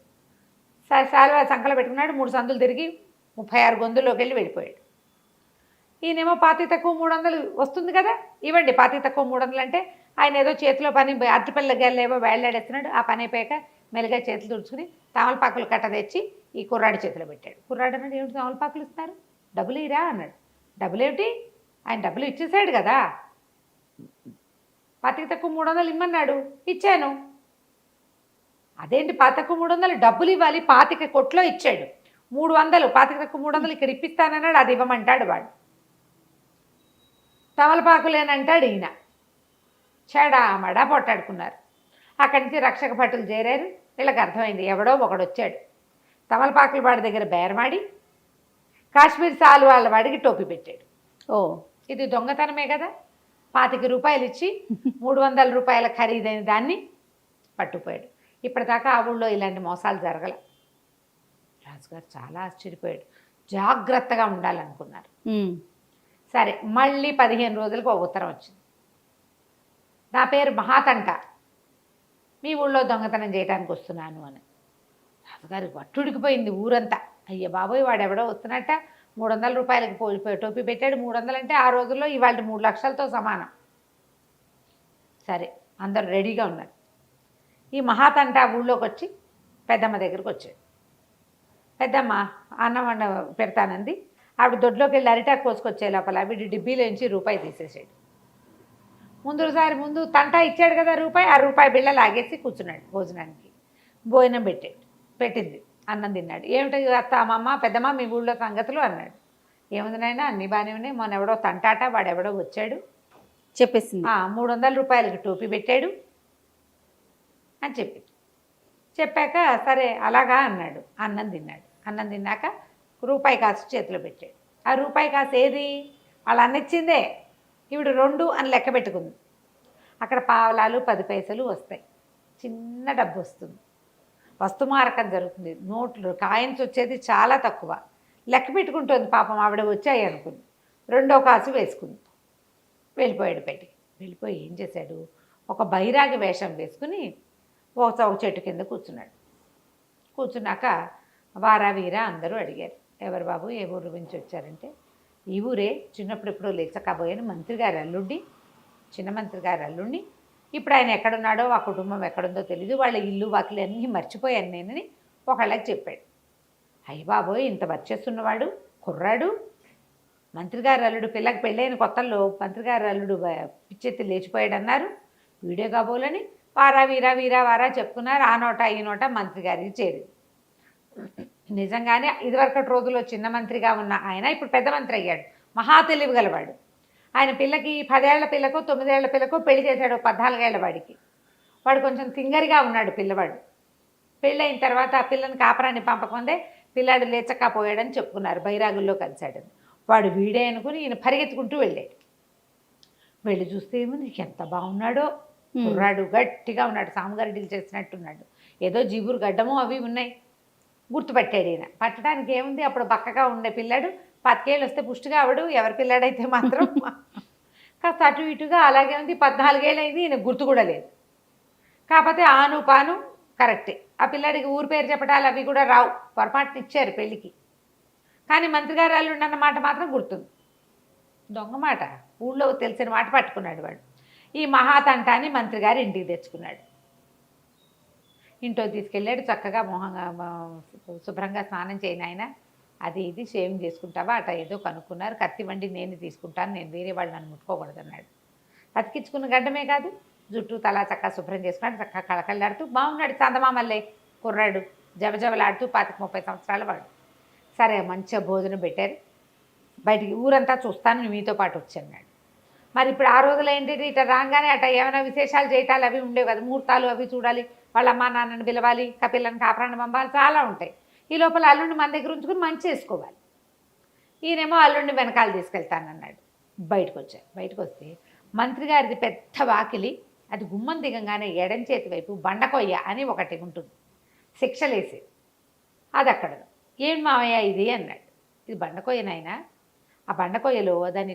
శాలువా సంకలో పెట్టుకున్నాడు. 3 సందులు తిరిగి 36 గొంతుల్లోకి వెళ్ళిపోయాడు. ఈయనేమో 25 తక్కువ 300 వస్తుంది కదా, ఇవ్వండి 25 తక్కువ 300 అంటే, ఆయన ఏదో చేతిలో పని అరటిపల్లి గల్లేవో వేళ్ళాడేస్తున్నాడు. ఆ పని అయిపోయాక మెల్లిగా చేతులు తుడుచుకుని తమలపాకులు కట్ట తెచ్చి ఈ కుర్రాడి చేతిలో పెట్టాడు. కుర్రాడు అన్నాడు, ఏమిటి తమలపాకులు ఇస్తున్నారు, డబ్బులు ఇరా అన్నాడు. డబ్బులు ఏమిటి, ఆయన డబ్బులు ఇచ్చేసాడు కదా, పాతికి తక్కువ 300 ఇమ్మన్నాడు, ఇచ్చాను. అదేంటి పాతికి 300 డబ్బులు ఇవ్వాలి, 25 కొట్లో ఇచ్చాడు, 300 పాతికి తక్కువ 300 ఇక్కడ ఇప్పిస్తానన్నాడు, అది ఇవ్వమంటాడు వాడు. తమలపాకులేనంటాడు ఈయన. చెడామడా పొట్టాడుకున్నారు. అక్కడి నుంచి రక్షక భటులు చేరారు. వీళ్ళకి అర్థమైంది, ఎవడో ఒకడు వచ్చాడు. తమలపాకుల వాడి దగ్గర బేరమాడి కాశ్మీర్ సాలు వాళ్ళ వాడికి టోపీ పెట్టాడు. ఓ, ఇది దొంగతనమే కదా, 25 రూపాయలు ఇచ్చి 300 రూపాయల ఖరీదైన దాన్ని పట్టుకుపోయాడు. ఇప్పటిదాకా ఆ ఊళ్ళో ఇలాంటి మోసాలు జరగల. రాజుగారు చాలా ఆశ్చర్యపోయాడు, జాగ్రత్తగా ఉండాలనుకున్నారు. సరే, మళ్ళీ 15 రోజులకు ఒక ఉత్తరం వచ్చింది. నా పేరు మహాతంట, మీ ఊళ్ళో దొంగతనం చేయడానికి వస్తున్నాను అని. రాజుగారికి వట్టుడికిపోయింది ఊరంతా. అయ్య బాబోయ్, వాడెవడో వస్తున్నట్ట, 300 రూపాయలకి టోపీ పెట్టాడు. 300 అంటే ఆ రోజుల్లో ఇవాళ 3 లక్షలతో సమానం. సరే, అందరూ రెడీగా ఉన్నారు. ఈ మహాతంట ఊళ్ళోకి వచ్చి పెద్దమ్మ దగ్గరికి వచ్చాడు. పెద్దమ్మ అన్నం వండ పెడతానంది. ఆవిడ దొడ్లోకి వెళ్ళి అరిటాకు కోసుకొచ్చే లోపల వీడి డిబ్బీలోంచి రూపాయి తీసేసాడు. ముందు తంటా ఇచ్చాడు కదా రూపాయి, ఆ రూపాయి బిళ్ళ లాగేసి కూర్చున్నాడు భోజనానికి. భోజనం పెట్టింది, అన్నం తిన్నాడు. ఏమిటి అత్త, అమ్మమ్మ, పెద్దమ్మ మీ ఊళ్ళో సంగతులు అన్నాడు. ఏముంది నాయన, అన్ని బాగానే ఉన్నాయి, మొన్న ఎవడో తంటాట, వాడెవడో వచ్చాడు చెప్పేసింది. 300 రూపాయలకి టోపీ పెట్టాడు అని చెప్పాక సరే అలాగా అన్నాడు. అన్నం తిన్నాడు. అన్నం తిన్నాక రూపాయి కాసు చేతిలో పెట్టాడు. ఆ రూపాయి కాసు ఏది, వాళ్ళు అన్నిచ్చిందే. ఈవిడ 2 అని లెక్క పెట్టుకుంది. అక్కడ పావలాలు 10 పైసలు వస్తాయి, చిన్న డబ్బు వస్తుంది. వస్తుమారకం జరుగుతుంది, నోట్లు కాయిన్స్ వచ్చేది చాలా తక్కువ. లెక్క పెట్టుకుంటుంది పాపం, ఆవిడ వచ్చాయి అనుకుంది. 2వ కాసు వేసుకుంది. వెళ్ళిపోయాడు బయటికి. వెళ్ళిపోయి ఏం చేశాడు, ఒక బైరాగి వేషం వేసుకుని ఒక చెట్టు కింద కూర్చున్నాడు. కూర్చున్నాక వారా వీరా అందరూ అడిగారు, ఎవరు బాబు, ఏ ఊరు నుంచి వచ్చారంటే, ఈ ఊరే, చిన్నప్పుడు ఎప్పుడో లేచకపోయాను, మంత్రి గారి అల్లుడిని, చిన్న మంత్రి గారి అల్లుడిని. ఇప్పుడు ఆయన ఎక్కడున్నాడో, ఆ కుటుంబం ఎక్కడుందో తెలీదు, వాళ్ళ ఇల్లు వాకిలు అన్నీ మర్చిపోయాను నేనని ఒకళ్ళకి చెప్పాడు. అయ్య బాబోయ్, ఇంత వచ్చేస్తున్నవాడు కుర్రాడు, మంత్రి గారి అల్లుడు, పిల్లకి పెళ్ళైన కొత్తల్లో మంత్రి గారి అల్లుడు పిచ్చెత్తి లేచిపోయాడు అన్నారు. వీడియో కాబోలని వారా వీరా వీరా వారా చెప్పుకున్నారు. ఆ నోట ఈ నోట మంత్రి గారికి చేరింది. నిజంగానే ఇదివరకటి రోజుల్లో చిన్న మంత్రిగా ఉన్న ఆయన ఇప్పుడు పెద్ద మంత్రి అయ్యాడు. మహా తెలివి గలవాడు. ఆయన పిల్లకి 10 ఏళ్ల పిల్లకో 9 ఏళ్ల పిల్లకో పెళ్లి చేశాడు, 14 ఏళ్ల వాడికి. వాడు కొంచెం తింగరిగా ఉన్నాడు పిల్లవాడు. పెళ్ళైన తర్వాత ఆ పిల్లని కాపరాన్ని పంపకుందే పిల్లాడు లేచక్కపోయాడని చెప్పుకున్నారు, బైరాగుల్లో కలిశాడని. వాడు వీడే అనుకుని ఈయన పరిగెత్తుకుంటూ వెళ్ళాడు. వెళ్ళి చూస్తే ఏముంది, ఎంత బాగున్నాడో కుర్రాడు, గట్టిగా ఉన్నాడు, సాముగారెడ్డిలు చేసినట్టున్నాడు. ఏదో జీబురు గడ్డమో అవి ఉన్నాయి. గుర్తుపట్టాడు ఈయన. పట్టడానికి ఏముంది, అప్పుడు బక్కగా ఉండే పిల్లాడు, 10 ఏళ్ళు వస్తే పుష్టిగా అవడు, ఎవరి పిల్లాడైతే మాత్రం కాస్త అటు ఇటుగా అలాగే ఉంది. 14 ఏళ్ళు అయింది, ఈయన గుర్తు కూడా లేదు. కాకపోతే ఆను పాను కరెక్టే. ఆ పిల్లాడికి ఊరు పేరు చెప్పడాలు అవి కూడా రావు, పొరపాటున ఇచ్చారు పెళ్ళికి. కానీ మంత్రి గారు అల్లుండి అన్న మాట మాత్రం గుర్తుంది. దొంగ మాట, ఊళ్ళో తెలిసిన మాట పట్టుకున్నాడు వాడు. ఈ మహాతంటాన్ని మంత్రి గారు ఇంటికి తెచ్చుకున్నాడు. ఇంట్లో తీసుకెళ్ళాడు. చక్కగా శుభ్రంగా స్నానం చేయను ఆయన, అది ఇది షేవింగ్ చేసుకుంటావా అట్లా ఏదో కనుక్కున్నారు. కత్తి వండి నేను తీసుకుంటాను, నేను వేరే వాళ్ళు నన్ను ముట్టుకోకూడదు అన్నాడు. అతికించుకున్న గడ్డమే కాదు, జుట్టు తలా చక్కగా శుభ్రం చేసుకున్నాడు. చక్కగా కళకళ్ళాడుతూ బాగున్నాడు. చందమామల్లే కుర్రాడు, జబజబలాడుతూ 25-30 సంవత్సరాల వాడు. సరే, మంచిగా భోజనం పెట్టారు. బయటికి ఊరంతా చూస్తాను, మీతో పాటు వచ్చాడు. మరి ఇప్పుడు ఆ రోజులు ఏంటి, ఇట్లా రాగానే అట్లా ఏమైనా విశేషాలు చేయటాలు అవి ఉండేవి కదా, ముహూర్తాలు అవి చూడాలి, వాళ్ళ అమ్మా నాన్నని పిలవాలి, కపిల్లని కాపురాన్ని పంపాలి, చాలా ఉంటాయి. ఈ లోపల అల్లుడిని మన దగ్గర ఉంచుకుని మంచి చేసుకోవాలి. ఈయనేమో అల్లుడిని వెనకాల తీసుకెళ్తానన్నాడు. బయటకు వచ్చారు. బయటకు వస్తే మంత్రి గారిది పెద్ద వాకిలి, అది గుమ్మం దిగంగానే ఎడం చేతి వైపు బండకొయ్య అని ఒకటి ఉంటుంది, శిక్షలేసి, అది అక్కడ. ఏం మావయ్య ఇది అన్నాడు. ఇది బండకొయ్యనైనా, ఆ బండకొయ్యలో దాని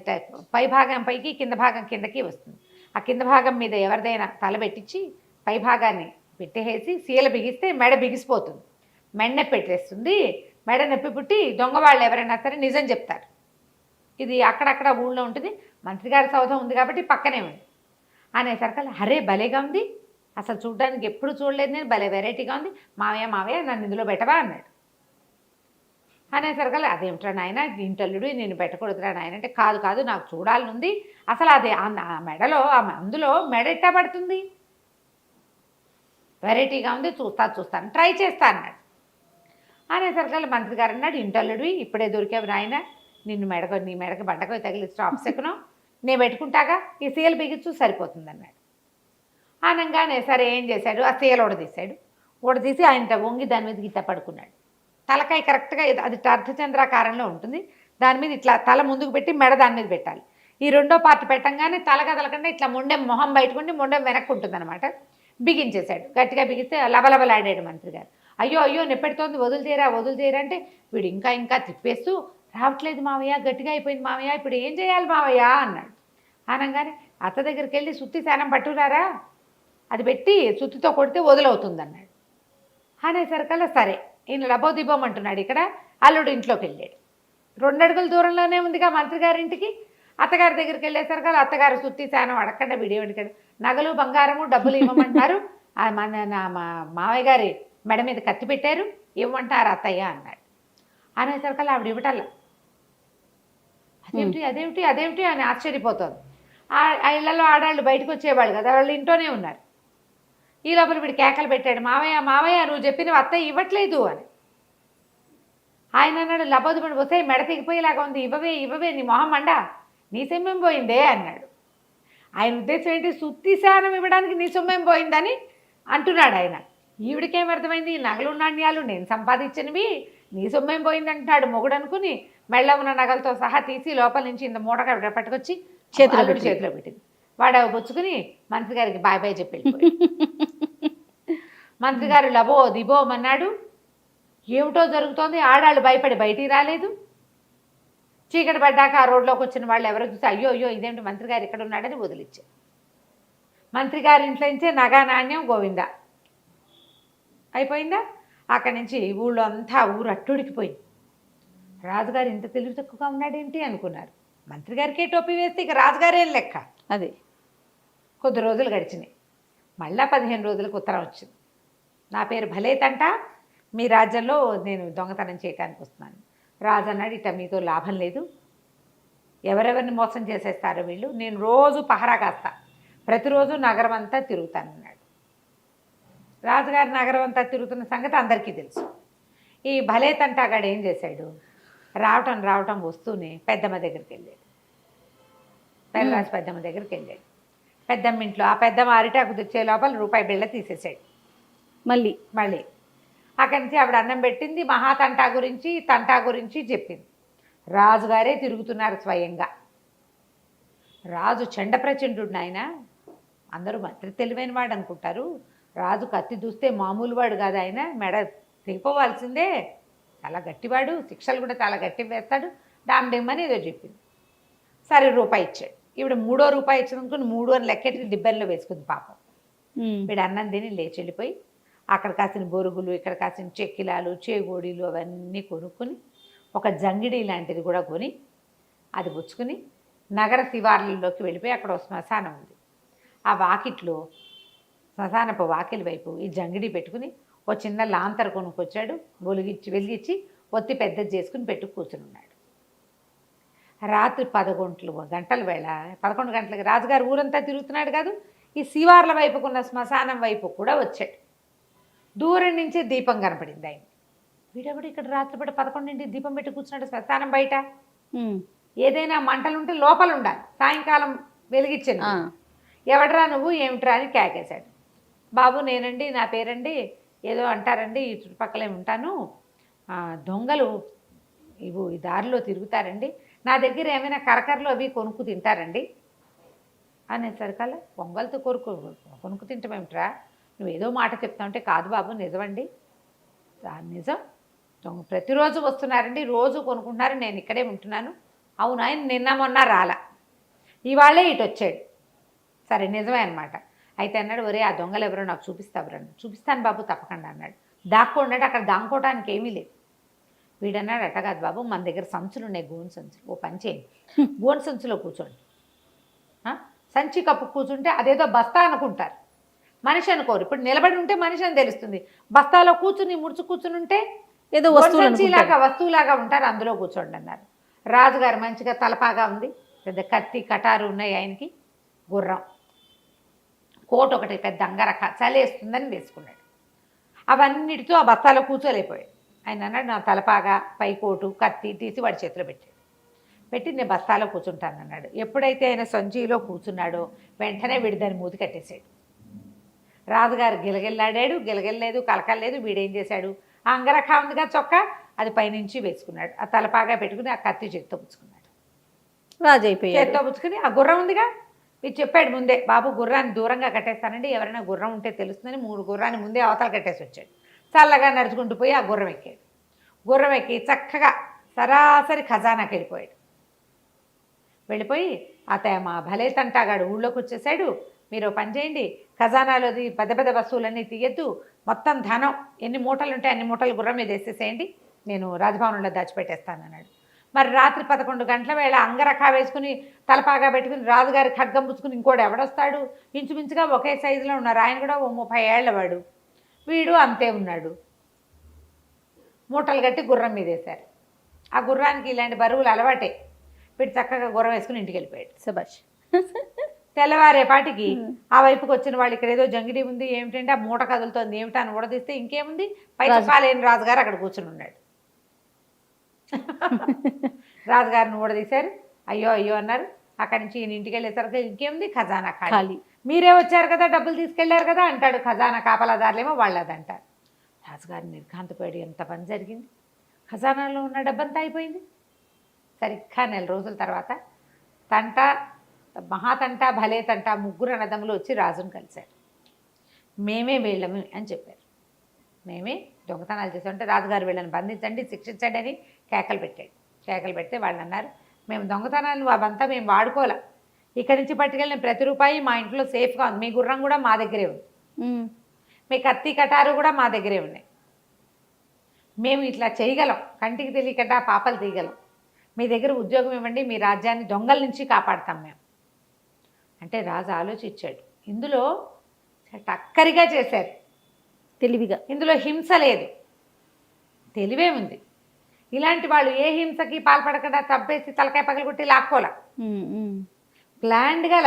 పై భాగం పైకి కింద భాగం కిందకి వస్తుంది. ఆ కింద భాగం మీద ఎవరిదైనా తల పెట్టించి పై భాగాన్ని పెట్టేసి సీల బిగిస్తే మెడ బిగిసిపోతుంది, మెడ నొప్పి పెట్టేస్తుంది. మెడ నొప్పి పుట్టి దొంగ వాళ్ళు ఎవరైనా సరే నిజం చెప్తారు. ఇది అక్కడక్కడ ఊళ్ళో ఉంటుంది, మంత్రి గారి సౌధం ఉంది కాబట్టి పక్కనే ఉంది అనేసరికల్లా, హరే భలేగా ఉంది, అసలు చూడడానికి ఎప్పుడు చూడలేదు నేను, భలే వెరైటీగా ఉంది, మావయ్య మావయ్య నన్ను ఇందులో పెట్టవా అన్నాడు. అనేసరికల్లా అదేమిట్రా నాయన ఇంటల్లుడు నేను పెట్టకూడదురా నాయన అంటే కాదు కాదు నాకు చూడాలనుంది అసలు అదే ఆ మెడలో అందులో మెడ ఎట్టా పడుతుంది వెరైటీగా ఉంది చూస్తాను ట్రై చేస్తా అన్నాడు. అనేసరికల్లా మంత్రి గారు అన్నాడు ఇంటల్లుడు ఇప్పుడే దొరికావు నాయన నీ మెడకు బండకు తగిలి స్టాప్స్ ఎక్కను నేను పెట్టుకుంటాగా ఈ సీలు బిగించు సరిపోతుంది అన్నాడు. అనగానే సరే ఏం చేశాడు ఆ సీలు ఊడదీసి ఆయన వంగి దాని మీద గిట్ట పడుకున్నాడు. తలకాయ కరెక్ట్గా అది అర్ధచంద్రాకారంలో ఉంటుంది. దాని మీద ఇట్లా తల ముందుకు పెట్టి మెడ దాని మీద పెట్టాలి. ఈ రెండో పార్ట్ పెట్టంగానే తల కదలకుండా ఇట్లా మొండెం మొహం బయటకుండి మొండెం వెనక్కు ఉంటుంది అనమాట. బిగించేశాడు. గట్టిగా బిగిస్తే లబలబలాడాడు మంత్రి గారు. అయ్యో నెప్పెడుతోంది వదులుతీరా అంటే వీడు ఇంకా తిప్పేస్తూ రావట్లేదు మావయ్య గట్టిగా అయిపోయింది మావయ్య ఇప్పుడు ఏం చేయాలి మావయ్య అన్నాడు. అనగానే అత్త దగ్గరికి వెళ్ళి సుత్తి శానం పట్టురారా అది పెట్టి సుత్తితో కొడితే వదులవుతుంది అన్నాడు. అనేసరికల్లా సరే ఈయన లబోదిబోమంటున్నాడు. ఇక్కడ అల్లుడు ఇంట్లోకి వెళ్ళాడు. 2 అడుగుల దూరంలోనే ఉందిగా మంత్రి గారింటికి. అత్తగారి దగ్గరికి వెళ్ళేసరికల్లా అత్తగారు సుత్తి శానం అడగకుండా విడియడికాడు. నగలు బంగారము డబ్బులు ఇవ్వమంటారు నా మావయ్య గారి మెడ మీద కత్తి పెట్టారు ఇవ్వమంటారు అత్తయ్య అన్నాడు. అనేసరికల్లా ఆవిడ ఇవ్వటల్లా. అదేమిటి అని ఆశ్చర్యపోతుంది. ఆ ఇళ్లలో ఆడాళ్ళు బయటకు వచ్చేవాళ్ళు కదా వాళ్ళు ఇంట్లోనే ఉన్నారు. ఈ లోపల వీడు కేకలు పెట్టాడు మావయ్య నువ్వు చెప్పినవి అత్తయ్య ఇవ్వట్లేదు అని. ఆయన అన్నాడు లబోదిబడి వస్తే మెడ తెగిపోయేలాగా ఉంది ఇవ్వవే నీ మొహం మండా నీ సొమ్మేం పోయిందే అన్నాడు. ఆయన ఉద్దేశం ఏంటి సుత్తి శానం ఇవ్వడానికి నీ సొమ్మేం పోయిందని అంటున్నాడు ఆయన. ఈవిడికేం అర్థమైంది నగలు నాణ్యాలు నేను సంపాదించినవి నీ సొమ్మేం పోయింది అంటున్నాడు. మొగుడు అనుకుని మెళ్ళ ఉన్న నగలతో సహా తీసి లోపల నుంచి ఇంత మూటగా పట్టుకొచ్చి చేతిలో పెట్టింది. వాడు బొచ్చుకుని మంత్రి గారికి బాయ్ చెప్పి వెళ్ళిపోయాడు. మంత్రి గారు దిబోమన్నాడు. ఏమిటో జరుగుతోంది. ఆడాళ్ళు భయపడి బయటికి రాలేదు. చీకటి పడ్డాక ఆ రోడ్లోకి వచ్చిన వాళ్ళు ఎవరో చూసి అయ్యో ఇదేంటి మంత్రి గారు ఇక్కడ ఉన్నాడని వదిలిచ్చారు. మంత్రి గారి ఇంట్లో నుంచే నగా నాణ్యం గోవిందా అయిపోయిందా. అక్కడి నుంచి ఊళ్ళో అంతా ఊరు అట్టుడికిపోయింది. రాజుగారు ఇంత తెలివి తక్కువగా ఉన్నాడేంటి అనుకున్నారు. మంత్రి గారికే టోపీ వేస్తే ఇక రాజుగారేం లెక్క. అది కొద్ది రోజులు గడిచినాయి. మళ్ళా 15 రోజులకు ఉత్తరం వచ్చింది. నా పేరు భలేతంట మీ రాజ్యంలో నేను దొంగతనం చేయడానికి వస్తున్నాను. రాజు అన్నాడు ఇట్లా మీతో లాభం లేదు. ఎవరెవరిని మోసం చేసేస్తారో వీళ్ళు. నేను రోజు పహరా కాస్తా ప్రతిరోజు నగరం అంతా తిరుగుతానన్నాడు. రాజుగారి నగరం అంతా తిరుగుతున్న సంగతి అందరికీ తెలుసు. ఈ భలేతంటాగాడు ఏం చేశాడు రావటం వస్తూనే పెద్దమ్మ దగ్గరికి వెళ్ళాడు. పెద్దమ్మ దగ్గరికి వెళ్ళాడు. పెద్దమ్మ ఇంట్లో ఆ పెద్దమ్మ అరిటాకు తెచ్చే లోపల రూపాయి బిళ్ళ తీసేసాడు. మళ్ళీ అక్కడి నుంచి ఆవిడ అన్నం పెట్టింది. తంటా గురించి చెప్పింది. రాజుగారే తిరుగుతున్నారు స్వయంగా. రాజు చండప్రచండు ఆయన. అందరూ మంత్రి తెలివైన వాడు అనుకుంటారు. రాజు కత్తి దూస్తే మామూలు వాడు కాదు ఆయన. మెడ తెగిపోవాల్సిందే. చాలా గట్టివాడు. శిక్షలు కూడా చాలా గట్టి వేస్తాడు. డామ్డెమ్మని ఏదో చెప్పింది. సరే రూపాయి ఇచ్చాడు. ఈవిడ 3వ రూపాయి ఇచ్చినందుకు 3 అని లెక్కెట్టి డిబ్బెన్లో వేసుకుంది పాపం. వీడు అన్నం తిని లేచి వెళ్ళిపోయి అక్కడ కాసిన బొరుగులు ఇక్కడ కాసిన చెక్కిలాలు చేగోడీలు అవన్నీ కొనుక్కొని ఒక జంగిడి లాంటిది కూడా కొని అది పుచ్చుకుని నగర శివార్లలోకి వెళ్ళిపోయి అక్కడ ఒక శ్మశానం ఉంది. ఆ వాకిట్లో శ్మశానపు వాకిలి వైపు ఈ జంగిడి పెట్టుకుని ఓ చిన్న లాంతర కొనుక్కొచ్చాడు. వెలిగించి ఒత్తి పెద్దది చేసుకుని పెట్టు కూర్చుని ఉన్నాడు. రాత్రి 11 గంటల వేళ 11 గంటలకి రాజుగారు ఊరంతా తిరుగుతున్నాడు కాదు. ఈ శివార్ల వైపుకున్న శ్మశానం వైపు కూడా వచ్చాడు. దూరం నుంచి దీపం కనపడింది ఆయన. వీడెవడు ఇక్కడ రాత్రిపూట 11 దీపం పెట్టి కూర్చున్నాడు శ్మశానం బయట. ఏదైనా మంటలుంటే లోపల ఉండాలి. సాయంకాలం వెలిగించాను. ఎవడరా నువ్వు ఏమిట్రా అని కేకేశాడు. బాబు నేనండి నా పేరండి ఏదో అంటారండి ఈ చుట్టుపక్కలే ఉంటాను. దొంగలు ఈ దారిలో తిరుగుతారండి. నా దగ్గర ఏమైనా కరకరలు అవి కొనుక్కు తింటారండి అనేసరికల్లా పొంగల్తో కొనుక్కు తింటామేమిట్రా నువ్వేదో మాట చెప్తా ఉంటే కాదు బాబు నిజమండి నిజం ప్రతిరోజు వస్తున్నారండి రోజు కొనుక్కుంటున్నారు నేను ఇక్కడే ఉంటున్నాను. అవును ఆయన నిన్న మొన్న రాలా ఇవాళే ఇటు వచ్చాడు. సరే నిజమే అనమాట. అయితే అన్నాడు ఒరే ఆ దొంగలు ఎవరో నాకు చూపిస్తావురన్నాడు. చూపిస్తాను బాబు తప్పకుండా అన్నాడు. దాక్కున్నాడు. అక్కడ దాక్కోవడానికి ఏమీ లేదు. వీడన్నాడు అట్ట కాదు బాబు మన దగ్గర సంచులు ఉన్నాయి గోను సంచులు. ఓ పని చేయండి గోను సంచులో కూర్చోండి. సంచి కప్పు కూర్చుంటే అదేదో బస్తా అనుకుంటారు. మనిషి అనుకోరు. ఇప్పుడు నిలబడి ఉంటే మనిషి అని తెలుస్తుంది. బస్తాలో కూర్చుని ముడుచు కూర్చుని ఉంటే ఏదో వస్తువులు సంచిలాగా వస్తువులాగా ఉంటారు, అందులో కూర్చోండి అన్నారు. రాజుగారు మంచిగా తలపాగా ఉంది, పెద్ద కత్తి కటారు ఉన్నాయి ఆయనకి, గుర్రం, కోట్ ఒకటి పెద్ద అంగరక, చలేస్తుందని వేసుకున్నాడు. అవన్నిటితో ఆ బస్తాలో కూర్చోలేకపోయాడు. ఆయన అన్నాడు, నా తలపాగా పై కోటు కత్తి తీసి వాడి చేతిలో పెట్టాడు. పెట్టి నేను బస్తాలో కూర్చుంటాను అన్నాడు. ఎప్పుడైతే ఆయన సంచిలో కూర్చున్నాడో వెంటనే వీడి దాన్ని మూతి కట్టేశాడు. రాజుగారు గిలగిల్లాడాడు, గిలగిల్లేదు, కలకల్లేదు. వీడేం చేశాడు, ఆ అంగరఖ ఉందిగా చొక్కా, అది పైనుంచి వేసుకున్నాడు. ఆ తలపాగా పెట్టుకుని ఆ కత్తి చేత్తో పుచ్చుకున్నాడు. రాజు అయిపోయాడు. చేత్తో పుచ్చుకుని ఆ గుర్రం ఉందిగా, మీరు చెప్పాడు ముందే, బాబు గుర్రాన్ని దూరంగా కట్టేస్తానండి, ఎవరైనా గుర్రం ఉంటే తెలుస్తుందని 3 గుర్రాన్ని ముందే అవతల కట్టేసి వచ్చాడు. చల్లగా నడుచుకుంటూ పోయి ఆ గుర్రం ఎక్కాడు. గుర్రం ఎక్కి చక్కగా సరాసరి ఖజానాకి వెళ్ళిపోయాడు. వెళ్ళిపోయి మా భలే తంటాగాడు ఊళ్ళోకి వచ్చేసాడు, మీరు పని చేయండి, ఖజానాలోది పెద్ద పెద్ద వస్తువులన్నీ తీయద్దు, మొత్తం ధనం ఎన్ని మూటలు ఉంటే అన్ని మూటలు గుర్రం మీద వేసేసేయండి, నేను రాజభవనంలో దాచిపెట్టేస్తాను అన్నాడు. మరి రాత్రి 11 గంటల వేళ అంగరఖా వేసుకుని తలపాగా పెట్టుకుని రాజుగారి ఖడ్గం పుచ్చుకుని ఇంకోటి ఎవడొస్తాడు, ఇంచుమించుగా ఒకే సైజులో ఉన్నారు. ఆయన కూడా 30 ఏళ్ల వాడు, వీడు అంతే ఉన్నాడు. మూటలు కట్టి గుర్రం మీద వేశారు. ఆ గుర్రానికి ఇలాంటి బరువులు అలవాటే. వీడు చక్కగా గుర్రం వేసుకుని ఇంటికి వెళ్ళిపోయాడు. శభాష్. తెల్లవారేపాటికి ఆ వైపుకి వచ్చిన వాళ్ళు, ఇక్కడ ఏదో జంగిడి ఉంది ఏమిటంటే, ఆ మూట కదులుతోంది ఏమిటా అని ఊడదీస్తే ఇంకేముంది, పై చెప్పాలేని రాజుగారు అక్కడ కూర్చుని ఉన్నాడు. రాజుగారిని ఊడదీశారు. అయ్యో అయ్యో అన్నారు. అక్కడి నుంచి ఈయన ఇంటికి వెళ్ళేసరికి ఇంకేముంది, ఖజానా ఖాళీ. మీరే వచ్చారు కదా, డబ్బులు తీసుకెళ్లారు కదా అంటాడు. ఖజానా కాపలాదారులేమో వాళ్ళది అంటారు. రాజుగారు నిర్ఘాంతపోయాడు. ఎంత పని జరిగింది, ఖజానాలో ఉన్న డబ్బంతా అయిపోయింది. సరిగ్గా 4 రోజుల తర్వాత తంట, మహాతంట, భలే తంట, 3 అన్నదమ్ములు వచ్చి రాజును కలిశారు. మేమే వీళ్ళము అని చెప్పారు. మేమే దొంగతనాలు చేసామంటే రాజుగారు వీళ్ళని బంధించండి, శిక్షించండి అని కేకలు పెట్టాడు. కేకలు పెడితే వాళ్ళు అన్నారు, మేము దొంగతనాలు అవంతా మేము వాడుకోలే, ఇక్కడి నుంచి పట్టుకెళ్ళిన ప్రతి రూపాయి మా ఇంట్లో సేఫ్గా ఉంది, మీ గుర్రం కూడా మా దగ్గరే ఉంది, మీ కత్తి కటారు కూడా మా దగ్గరే ఉన్నాయి, మేము ఇట్లా చేయగలం, కంటికి తెలియకుండా పాపలు తీయగలం, మీ దగ్గర ఉద్యోగం ఇవ్వండి, మీ రాజ్యాన్ని దొంగల నుంచి కాపాడతాం మేము అంటే. రాజు ఆలోచించాడు. ఇందులో టక్కరిగా చేశారు, తెలివిగా. ఇందులో హింస లేదు, తెలివే ఉంది. ఇలాంటి వాళ్ళు ఏ హింసకి పాల్పడకుండా చంపేసి తలకాయ పగలగొట్టి లాక్కోలే, ప్లాన్డ్గా